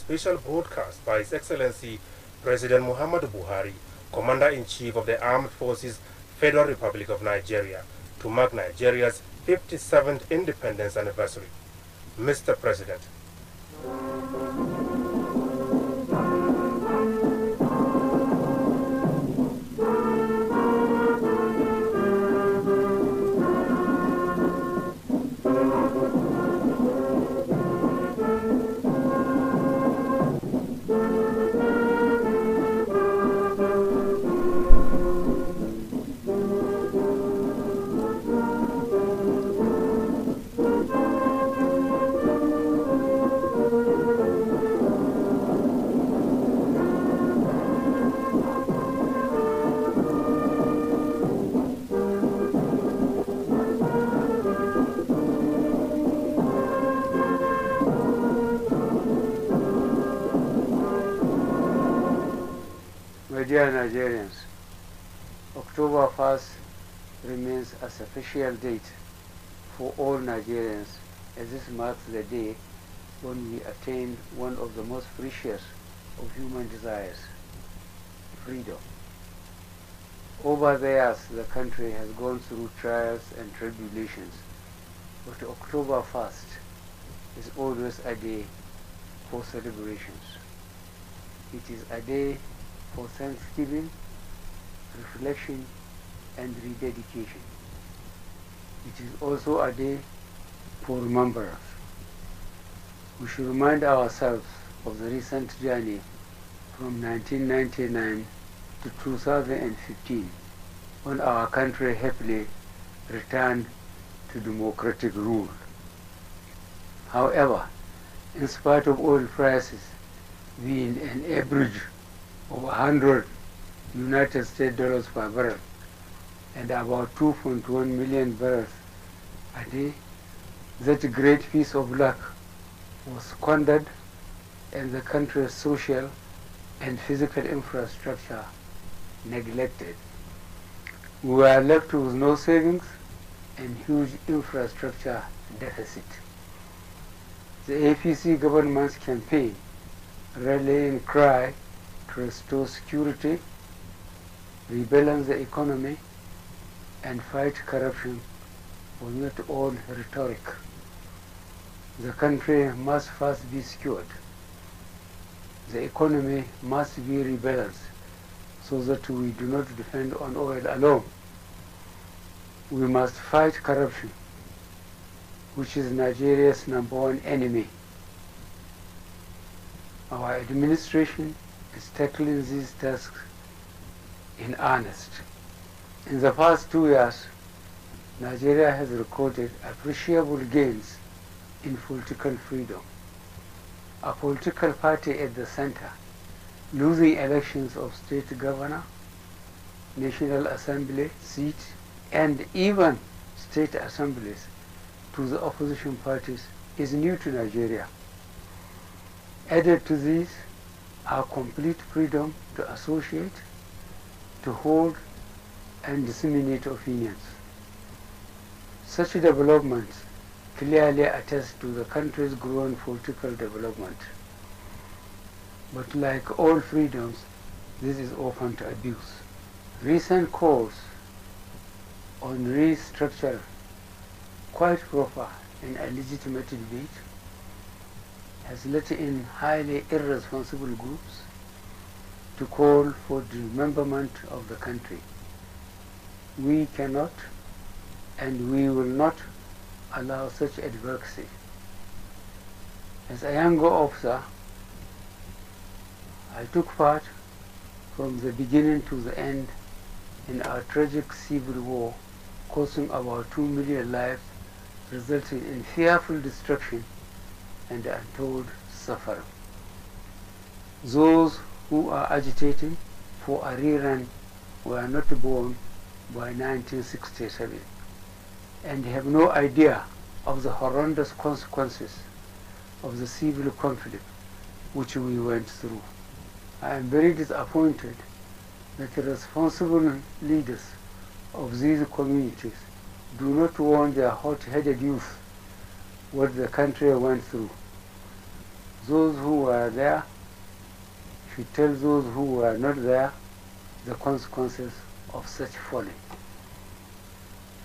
special broadcast by His Excellency President Muhammadu Buhari, Commander-in-Chief of the Armed Forces, Federal Republic of Nigeria, to mark Nigeria's 57th independence anniversary. Mr. President. My dear Nigerians, October 1st remains a official date for all Nigerians, as this marks the day when we attained one of the most precious of human desires, freedom. Over the years, the country has gone through trials and tribulations, but October 1st is always a day for celebrations. It is a day for thanksgiving, reflection, and rededication. It is also a day for remembrance. We should remind ourselves of the recent journey from 1999 to 2015, when our country happily returned to democratic rule. However, in spite of oil prices being an average of 100 United States dollars per barrel and about 2.1 million barrels a day, that great piece of luck was squandered and the country's social and physical infrastructure neglected. We were left with no savings and huge infrastructure deficit. The APC government's campaign rallying cry to restore security, rebalance the economy, and fight corruption was not all rhetoric. The country must first be secured. The economy must be rebalanced so that we do not depend on oil alone. We must fight corruption, which is Nigeria's #1 enemy. Our administration is tackling these tasks in earnest. In the past 2 years, Nigeria has recorded appreciable gains in political freedom. A political party at the center losing elections of state governor, National Assembly seats, and even state assemblies to the opposition parties is new to Nigeria. Added to these are complete freedom to associate, to hold, and disseminate opinions. Such developments clearly attest to the country's growing political development. But like all freedoms, this is open to abuse. Recent calls on restructure, quite proper and a legitimate debate, has let in highly irresponsible groups to call for dismemberment of the country. We cannot and we will not allow such advocacy. As a younger officer, I took part from the beginning to the end in our tragic civil war, causing about 2 million lives, resulting in fearful destruction and untold suffering. Those who are agitating for a rerun were not born by 1967 and have no idea of the horrendous consequences of the civil conflict which we went through. I am very disappointed that the responsible leaders of these communities do not warn their hot-headed youth what the country went through. Those who were there should tell those who were not there the consequences of such folly.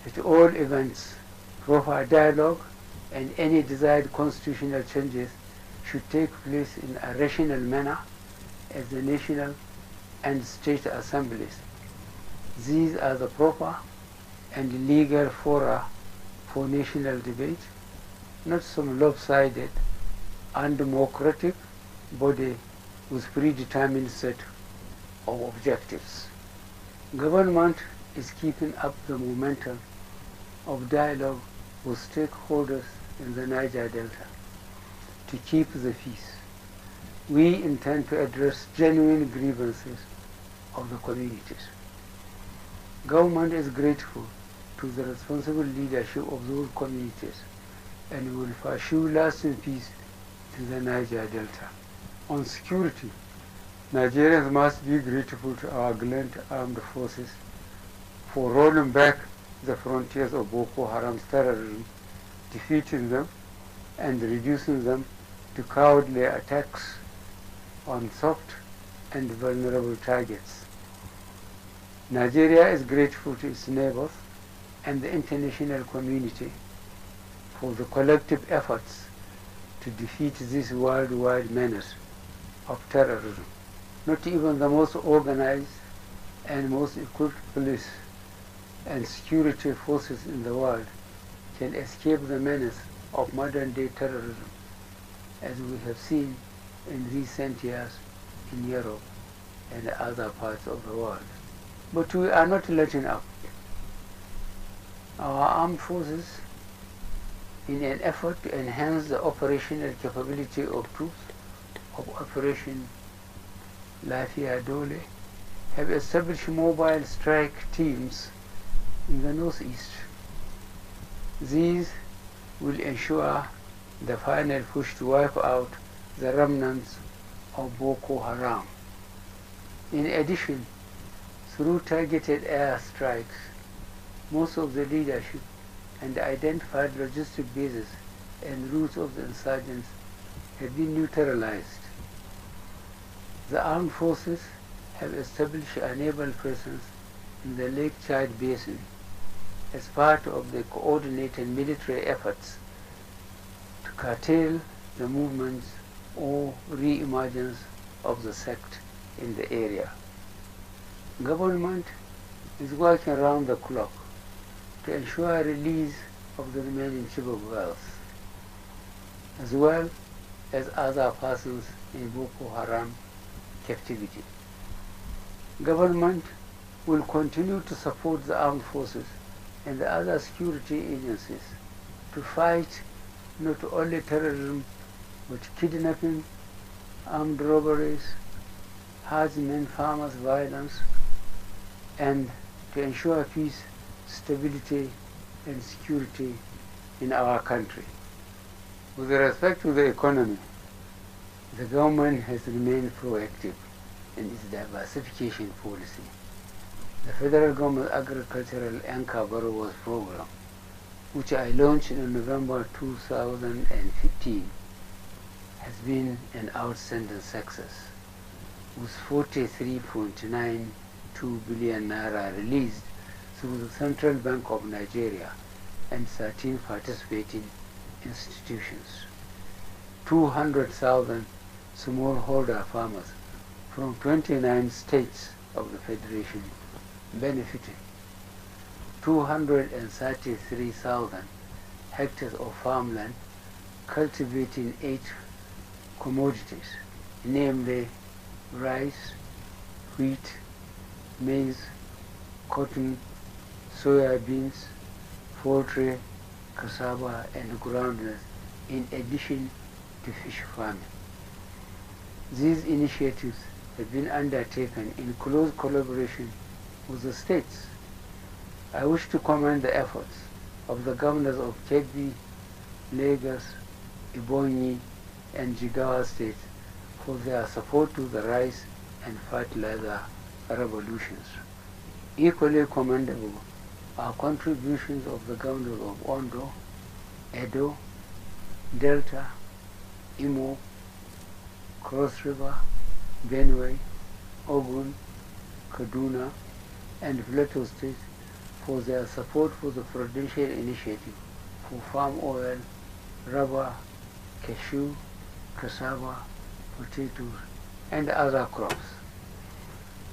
At all events, proper dialogue and any desired constitutional changes should take place in a rational manner at the national and state assemblies. These are the proper and legal fora for national debate, not some lopsided, undemocratic body with predetermined set of objectives. Government is keeping up the momentum of dialogue with stakeholders in the Niger Delta to keep the peace. We intend to address genuine grievances of the communities. Government is grateful to the responsible leadership of those communities and will pursue lasting peace in the Niger Delta. On security, Nigerians must be grateful to our gallant armed forces for rolling back the frontiers of Boko Haram's terrorism, defeating them and reducing them to cowardly attacks on soft and vulnerable targets. Nigeria is grateful to its neighbors and the international community for the collective efforts to defeat this worldwide menace of terrorism. Not even the most organized and most equipped police and security forces in the world can escape the menace of modern-day terrorism, as we have seen in recent years in Europe and other parts of the world. But we are not letting up. Our armed forces, in an effort to enhance the operational capability of troops of Operation Lafia Dole, have established mobile strike teams in the northeast. These will ensure the final push to wipe out the remnants of Boko Haram. In addition, through targeted air strikes, most of the leadership and identified logistic bases and routes of the insurgents have been neutralized. The armed forces have established a naval presence in the Lake Chad Basin as part of the coordinated military efforts to curtail the movements or re-emergence of the sect in the area. Government is working around the clock to ensure release of the remaining Chibok girls, as well as other persons in Boko Haram captivity. Government will continue to support the armed forces and the other security agencies to fight not only terrorism but kidnapping, armed robberies, herdsmen, farmers violence, and to ensure peace, stability, and security in our country. With respect to the economy, the government has remained proactive in its diversification policy. The federal government agricultural anchor borrowers program, which I launched in November 2015, has been an outstanding success, with 43.92 billion naira released through the Central Bank of Nigeria and 13 participating institutions. 200,000 smallholder farmers from 29 states of the Federation benefited. 233,000 hectares of farmland cultivating 8 commodities, namely rice, wheat, maize, cotton, soya beans, poultry, cassava, and groundnuts, in addition to fish farming. These initiatives have been undertaken in close collaboration with the states. I wish to commend the efforts of the governors of Kebbi, Lagos, Ebonyi, and Jigawa states for their support to the rice and fertilizer revolutions. Equally commendable are contributions of the governors of Ondo, Edo, Delta, Imo, Cross River, Benue, Ogun, Kaduna, and Plateau State for their support for the Presidential Initiative for palm oil, rubber, cashew, cassava, potatoes, and other crops.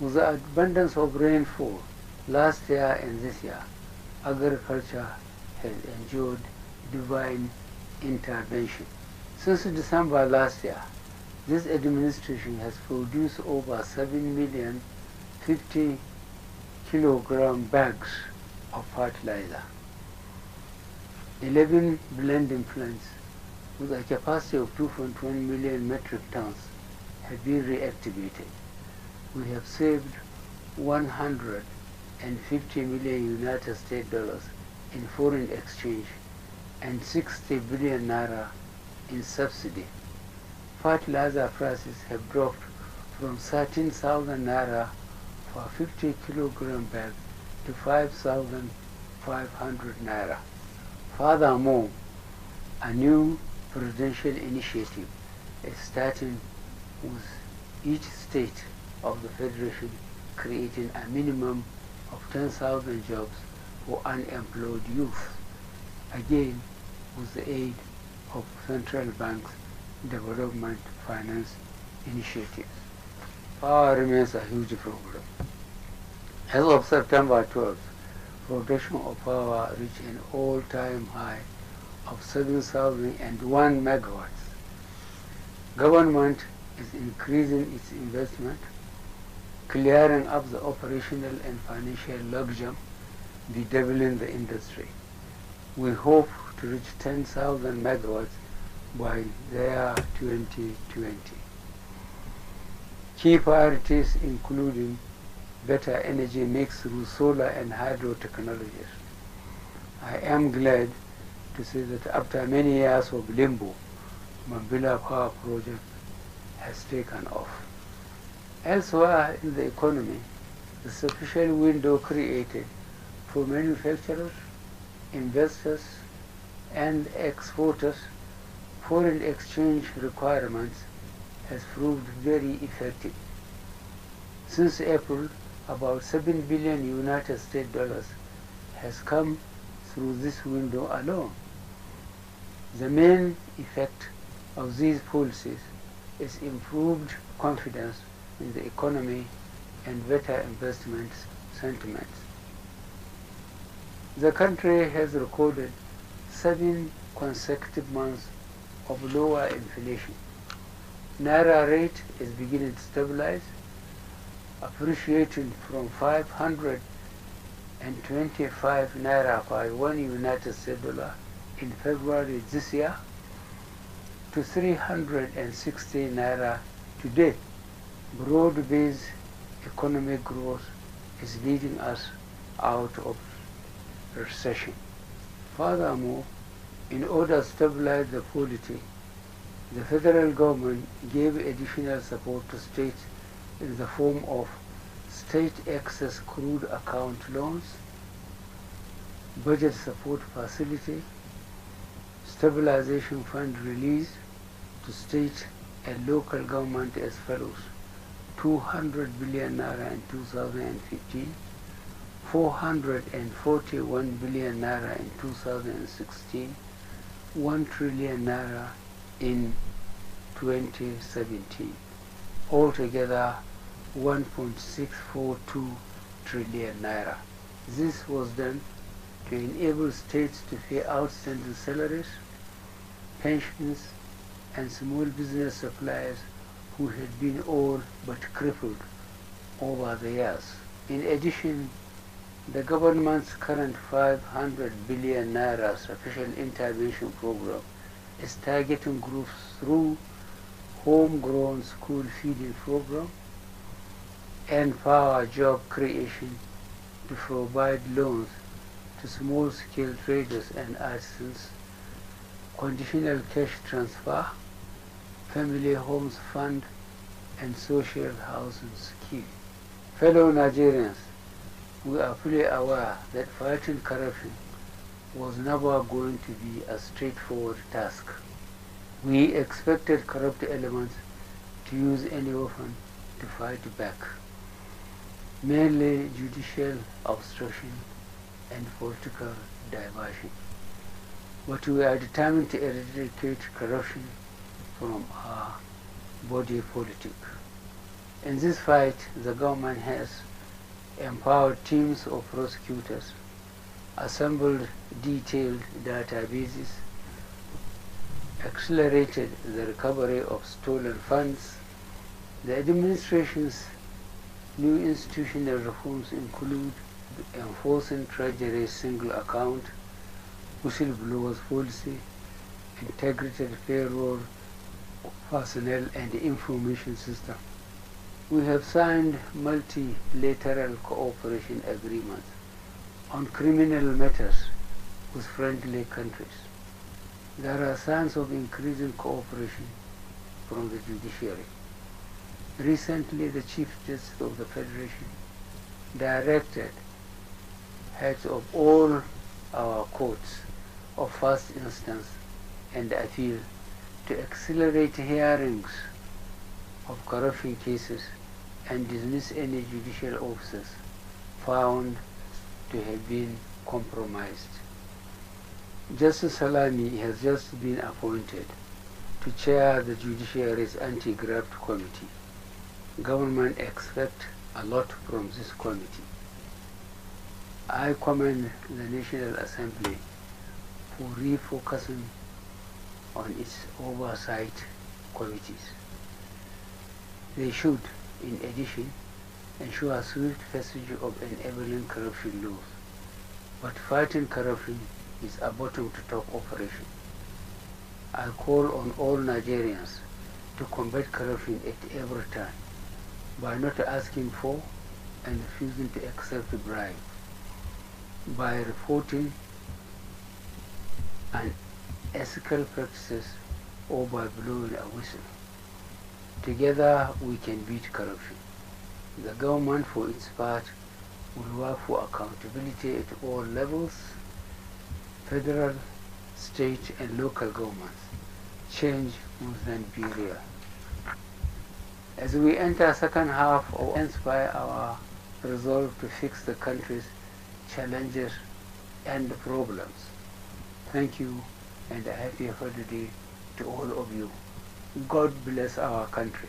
With the abundance of rainfall last year and this year, agriculture has enjoyed divine intervention. Since December last year, this administration has produced over 7,050,000 kilogram bags of fertilizer. 11 blending plants with a capacity of 2.1 million metric tons have been reactivated. We have saved 150 million United States dollars in foreign exchange and 60 billion naira in subsidy. Fertilizer prices have dropped from 13,000 naira for a 50 kilogram bag to 5,500 naira. Furthermore, a new presidential initiative is starting with each state of the Federation creating a minimum of 10,000 jobs for unemployed youth, again with the aid of central banks' development finance initiatives. Power remains a huge problem. As of September 12th, production of power reached an all-time high of 7,001 megawatts. Government is increasing its investment, clearing up the operational and financial logjam, bedeviling the industry. We hope to reach 10,000 megawatts by the year 2020. Key priorities including better energy mix through solar and hydro technologies. I am glad to say that after many years of limbo, Mambila Power Project has taken off. Elsewhere in the economy, the sufficient window created for manufacturers, investors, and exporters foreign exchange requirements has proved very effective. Since April, about 7 billion United States dollars has come through this window alone. The main effect of these policies is improved confidence in the economy and better investment sentiments. The country has recorded 7 consecutive months of lower inflation. Naira rate is beginning to stabilize, appreciating from 525 naira per 1 United States dollar in February this year to 360 naira today. Broad-based economic growth is leading us out of recession. Furthermore, in order to stabilize the polity, the federal government gave additional support to states in the form of state excess crude account loans, budget support facility, stabilization fund release to state and local government as follows: 200 billion naira in 2015, 441 billion naira in 2016, 1 trillion naira in 2017. Altogether 1.642 trillion naira. This was done to enable states to pay outstanding salaries, pensions, and small business suppliers who had been all but crippled over the years. In addition, the government's current 500 billion naira special intervention program is targeting groups through homegrown school feeding program and power job creation to provide loans to small-scale traders and artisans, conditional cash transfer, family homes fund, and social housing scheme. Fellow Nigerians, we are fully aware that fighting corruption was never going to be a straightforward task. We expected corrupt elements to use any weapon to fight back, mainly judicial obstruction and political diversion. But we are determined to eradicate corruption from our body politic. In this fight, the government has empowered teams of prosecutors, assembled detailed databases, accelerated the recovery of stolen funds. The administration's new institutional reforms include enforcing Treasury's single account, whistleblowers policy, integrated payroll, personnel and information system. We have signed multilateral cooperation agreements on criminal matters with friendly countries. There are signs of increasing cooperation from the judiciary. Recently, the Chief Justice of the Federation directed heads of all our courts of first instance and appeal to accelerate hearings of corruption cases and dismiss any judicial officers found to have been compromised. Justice Salami has just been appointed to chair the Judiciary's Anti-Graft Committee. Government expects a lot from this committee. I commend the National Assembly for refocusing on its oversight committees. They should, in addition, ensure swift passage of enabling corruption laws. But fighting corruption is a bottom-to-top operation. I call on all Nigerians to combat corruption at every turn by not asking for and refusing to accept a bribe, by reporting unethical practices or by blowing a whistle. Together we can beat corruption. The government, for its part, will work for accountability at all levels, federal, state and local governments. Change must then be real. As we enter the second half, we inspire our resolve to fix the country's challenges and problems. Thank you and a happy holiday to all of you. God bless our country.